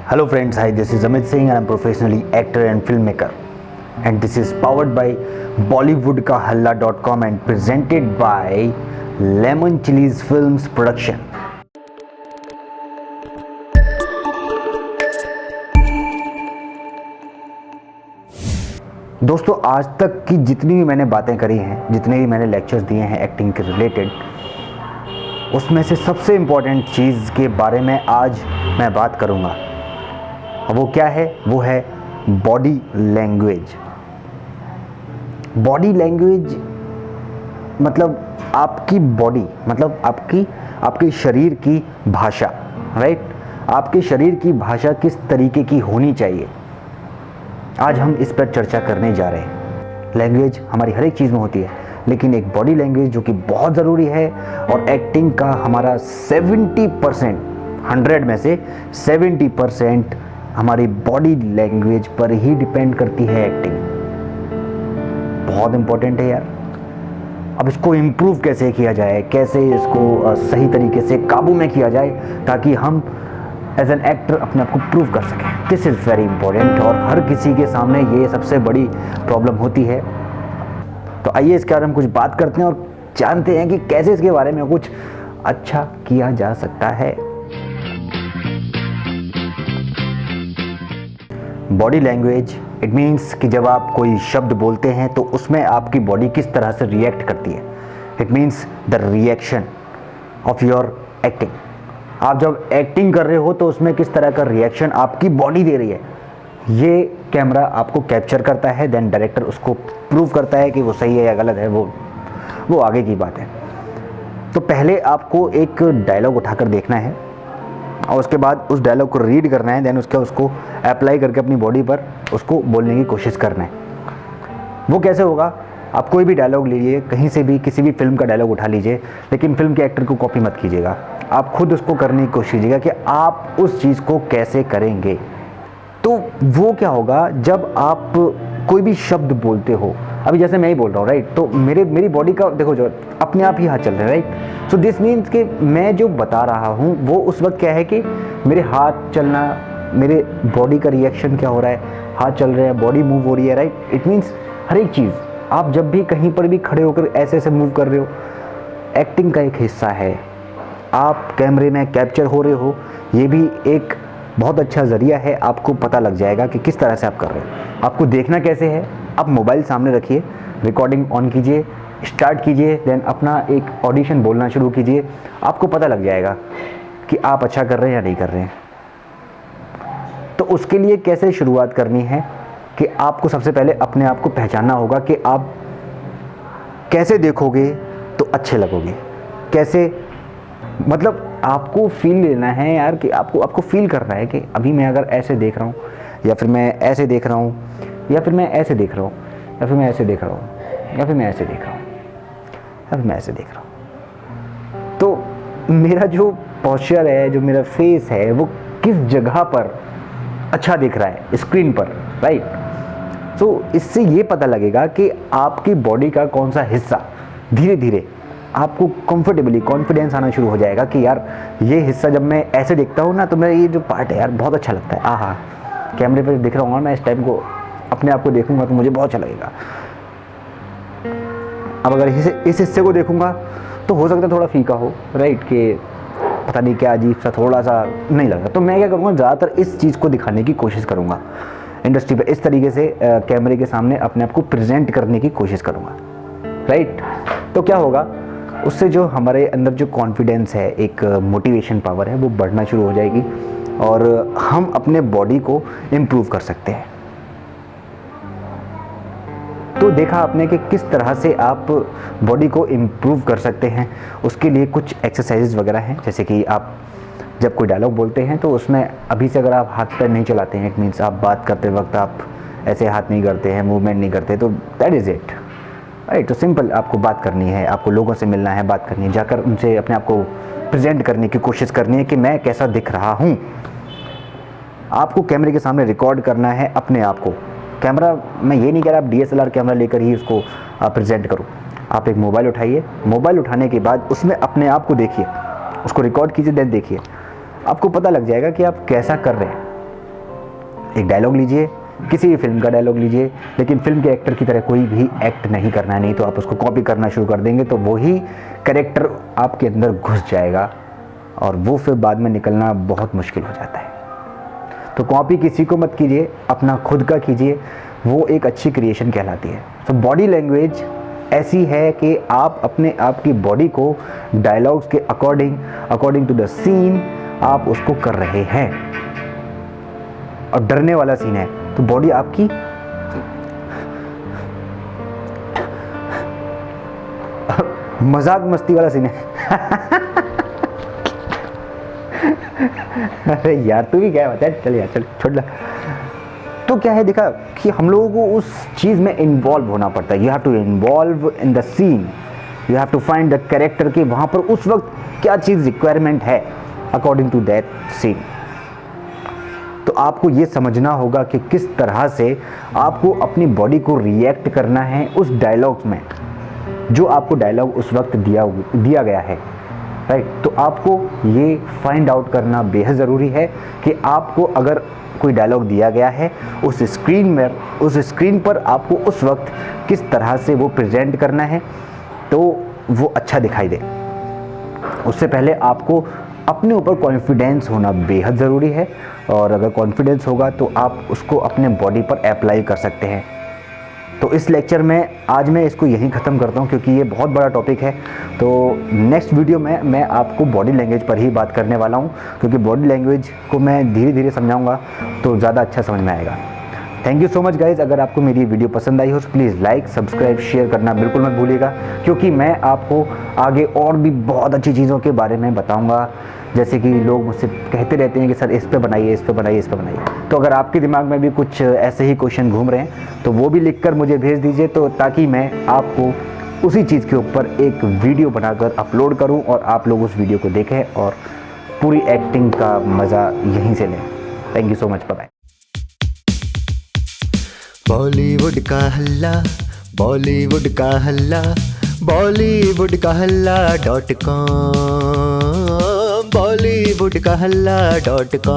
Hello friends, hi, this is Amit Singh and I'm professionally actor and filmmaker. And this is powered by bollywoodkahalla.com and presented by Lemon Chilies Films Production. दोस्तों, आज तक की जितनी भी मैंने बातें करी हैं, जितने भी मैंने लेक्चर्स दिए हैं एक्टिंग के रिलेटेड, उसमें से सबसे इम्पॉर्टेंट चीज़ के बारे में आज मैं बात करूँगा। और वो क्या है? वो है बॉडी लैंग्वेज। बॉडी लैंग्वेज मतलब आपकी बॉडी, मतलब आपके शरीर की भाषा, राइट? आपके शरीर की भाषा किस तरीके की होनी चाहिए, आज हम इस पर चर्चा करने जा रहे हैं। लैंग्वेज हमारी हर एक चीज़ में होती है, लेकिन एक बॉडी लैंग्वेज जो कि बहुत ज़रूरी है, और एक्टिंग का हमारा 70%, 100 में से 70% हमारी बॉडी लैंग्वेज पर ही डिपेंड करती है एक्टिंग। बहुत इंपॉर्टेंट है यार। अब इसको इम्प्रूव कैसे किया जाए, कैसे इसको सही तरीके से काबू में किया जाए, ताकि हम एज एन एक्टर अपने आप को प्रूव कर सकें। दिस इज़ वेरी इंपॉर्टेंट, और हर किसी के सामने ये सबसे बड़ी प्रॉब्लम होती है। तो आइए इसके बारे में कुछ बात करते हैं और जानते हैं कि कैसे इसके बारे में कुछ अच्छा किया जा सकता है। बॉडी लैंग्वेज इट मीन्स कि जब आप कोई शब्द बोलते हैं तो उसमें आपकी बॉडी किस तरह से रिएक्ट करती है। It means the reaction of your acting. आप जब एक्टिंग कर रहे हो तो उसमें किस तरह का रिएक्शन आपकी बॉडी दे रही है, ये कैमरा आपको कैप्चर करता है। देन डायरेक्टर उसको प्रूव करता है कि वो सही है या गलत है, वो आगे की बात है। तो पहले आपको एक डायलॉग उठाकर देखना है और उसके बाद उस डायलॉग को रीड करना है। देन उसको अप्लाई करके अपनी बॉडी पर उसको बोलने की कोशिश करना है। वो कैसे होगा? आप कोई भी डायलॉग लीजिए, कहीं से भी, किसी भी फिल्म का डायलॉग उठा लीजिए, लेकिन फिल्म के एक्टर को कॉपी मत कीजिएगा। आप खुद उसको करने की कोशिश कीजिएगा कि आप उस चीज़ को कैसे करेंगे। तो वो क्या होगा, जब आप कोई भी शब्द बोलते हो, अभी जैसे मैं ही बोल रहा हूँ, राइट? तो मेरी बॉडी का देखो, जो अपने आप ही हाथ चल रहे हैं, राइट? सो दिस मीन्स कि मैं जो बता रहा हूँ वो उस वक्त क्या है कि मेरे हाथ चलना, मेरे बॉडी का रिएक्शन क्या हो रहा है, हाथ चल रहे हैं, बॉडी मूव हो रही है, राइट? इट मीन्स हर एक चीज़, आप जब भी कहीं पर भी खड़े होकर ऐसे ऐसे मूव कर रहे हो, एक्टिंग का एक हिस्सा है। आप कैमरे में कैप्चर हो रहे हो, ये भी एक बहुत अच्छा ज़रिया है। आपको पता लग जाएगा कि किस तरह से आप कर रहे हो। आपको देखना कैसे है? आप मोबाइल सामने रखिए, रिकॉर्डिंग ऑन कीजिए, स्टार्ट कीजिए, देन अपना एक ऑडिशन बोलना शुरू कीजिए। आपको पता लग जाएगा कि आप अच्छा कर रहे हैं या नहीं कर रहे हैं। तो उसके लिए कैसे शुरुआत करनी है कि आपको सबसे पहले अपने आप को पहचानना होगा कि आप कैसे देखोगे तो अच्छे लगोगे। कैसे, मतलब आपको फील लेना है यार, कि आपको फील करना है कि अभी मैं अगर ऐसे देख रहा हूँ, या फिर मैं ऐसे देख रहा हूँ, या फिर मैं ऐसे देख रहा हूँ, या फिर मैं ऐसे देख रहा हूँ, या फिर मैं ऐसे देख रहा हूँ, या फिर मैं ऐसे देख रहा हूँ। तो मेरा जो पोस्चर है, जो मेरा फेस है, वो किस जगह पर अच्छा दिख रहा है स्क्रीन पर, राइट? तो इससे ये पता लगेगा कि आपकी बॉडी का कौन सा हिस्सा धीरे धीरे आपको कंफर्टेबली कॉन्फिडेंस आना शुरू हो जाएगा कि यार ये हिस्सा जब मैं ऐसे देखता हूँ ना, तो मेरा ये जो पार्ट है यार बहुत अच्छा लगता है। आहा, कैमरे पर दिख रहा हूँ, मैं इस टाइम को अपने आप को देखूंगा तो मुझे बहुत अच्छा लगेगा। अब अगर इस हिस्से को देखूंगा तो हो सकता है थोड़ा फीका हो, राइट? कि पता नहीं क्या अजीब सा, थोड़ा सा नहीं लगा। तो मैं क्या करूँगा, ज़्यादातर इस चीज़ को दिखाने की कोशिश करूँगा इंडस्ट्री पे, इस तरीके से कैमरे के सामने अपने आप को प्रेजेंट करने की कोशिश करूँगा, राइट? तो क्या होगा, उससे जो हमारे अंदर जो कॉन्फिडेंस है, एक मोटिवेशन पावर है, वो बढ़ना शुरू हो जाएगी और हम अपने बॉडी को इम्प्रूव कर सकते हैं। तो देखा आपने कि किस तरह से आप बॉडी को इम्प्रूव कर सकते हैं। उसके लिए कुछ एक्सरसाइजेज वगैरह हैं, जैसे कि आप जब कोई डायलॉग बोलते हैं तो उसमें अभी से अगर आप हाथ पैर नहीं चलाते हैं, इट मीन्स आप बात करते वक्त आप ऐसे हाथ नहीं करते हैं, मूवमेंट नहीं करते, तो दैट इज़ इट, राइट? तो सिंपल आपको बात करनी है, आपको लोगों से मिलना है, बात करनी है, जाकर उनसे अपने आप को प्रेजेंट करने की कोशिश करनी है कि मैं कैसा दिख रहा हूँ। आपको कैमरे के सामने रिकॉर्ड करना है अपने आप को। कैमरा, मैं ये नहीं कह रहा आप DSLR कैमरा लेकर ही उसको प्रेजेंट करो। आप एक मोबाइल उठाइए, मोबाइल उठाने के बाद उसमें अपने आप को देखिए, उसको रिकॉर्ड कीजिए, देन देखिए, आपको पता लग जाएगा कि आप कैसा कर रहे हैं। एक डायलॉग लीजिए, किसी भी फिल्म का डायलॉग लीजिए, लेकिन फिल्म के एक्टर की तरह कोई भी एक्ट नहीं करना है, नहीं तो आप उसको कॉपी करना शुरू कर देंगे तो वही कैरेक्टर आपके अंदर घुस जाएगा और वो फिर बाद में निकलना बहुत मुश्किल हो जाता है। तो कॉपी किसी को मत कीजिए, अपना खुद का कीजिए, वो एक अच्छी क्रिएशन कहलाती है। तो बॉडी लैंग्वेज ऐसी है कि आप अपने आप की बॉडी को डायलॉग्स के अकॉर्डिंग टू द सीन आप उसको कर रहे हैं। और डरने वाला सीन है तो बॉडी आपकी मजाक मस्ती वाला सीन है अरे यार तू भी क्या बता, चल यार चल छोड़ ला। तो क्या है देखा कि हम लोगों को उस चीज़ में इन्वॉल्व होना पड़ता है। You have to involve in the scene, you have to find the character कि वहाँ पर उस वक्त क्या चीज़ रिक्वायरमेंट है अकॉर्डिंग टू दैट सीन। तो आपको ये समझना होगा कि किस तरह से आपको अपनी बॉडी को रिएक्ट करना है उस डायलॉग्स में, जो आपको डायलॉग उस वक्त दिया गया है, राइट। तो आपको ये फाइंड आउट करना बेहद ज़रूरी है कि आपको अगर कोई डायलॉग दिया गया है उस स्क्रीन पर आपको उस वक्त किस तरह से वो प्रेजेंट करना है तो वो अच्छा दिखाई दे। उससे पहले आपको अपने ऊपर कॉन्फिडेंस होना बेहद ज़रूरी है, और अगर कॉन्फिडेंस होगा तो आप उसको अपने बॉडी पर अप्लाई कर सकते हैं। तो इस लेक्चर में आज मैं इसको यहीं ख़त्म करता हूं क्योंकि ये बहुत बड़ा टॉपिक है। तो नेक्स्ट वीडियो में मैं आपको बॉडी लैंग्वेज पर ही बात करने वाला हूं, क्योंकि बॉडी लैंग्वेज को मैं धीरे धीरे समझाऊंगा तो ज़्यादा अच्छा समझ में आएगा। Thank you so much guys. अगर आपको मेरी वीडियो पसंद आई हो तो प्लीज़ लाइक, सब्सक्राइब, शेयर करना बिल्कुल मत भूलिएगा, क्योंकि मैं आपको आगे और भी बहुत अच्छी चीज़ों के बारे में बताऊंगा। जैसे कि लोग मुझसे कहते रहते हैं कि सर इस पे बनाइए, इस पे बनाइए, इस पे बनाइए। तो अगर आपके दिमाग में भी कुछ ऐसे ही क्वेश्चन घूम रहे हैं तो वो भी लिखकर मुझे भेज दीजिए, तो ताकि मैं आपको उसी चीज़ के ऊपर एक वीडियो बनाकर अपलोड करूं और आप लोग उस वीडियो को देखें और पूरी एक्टिंग का मज़ा यहीं से लें। Thank you so much, bye. Bollywood का हल्ला, बॉलीवुड का हल्ला, बॉलीवुड का हल्ला.com, बॉलीवुड का हल्ला.com।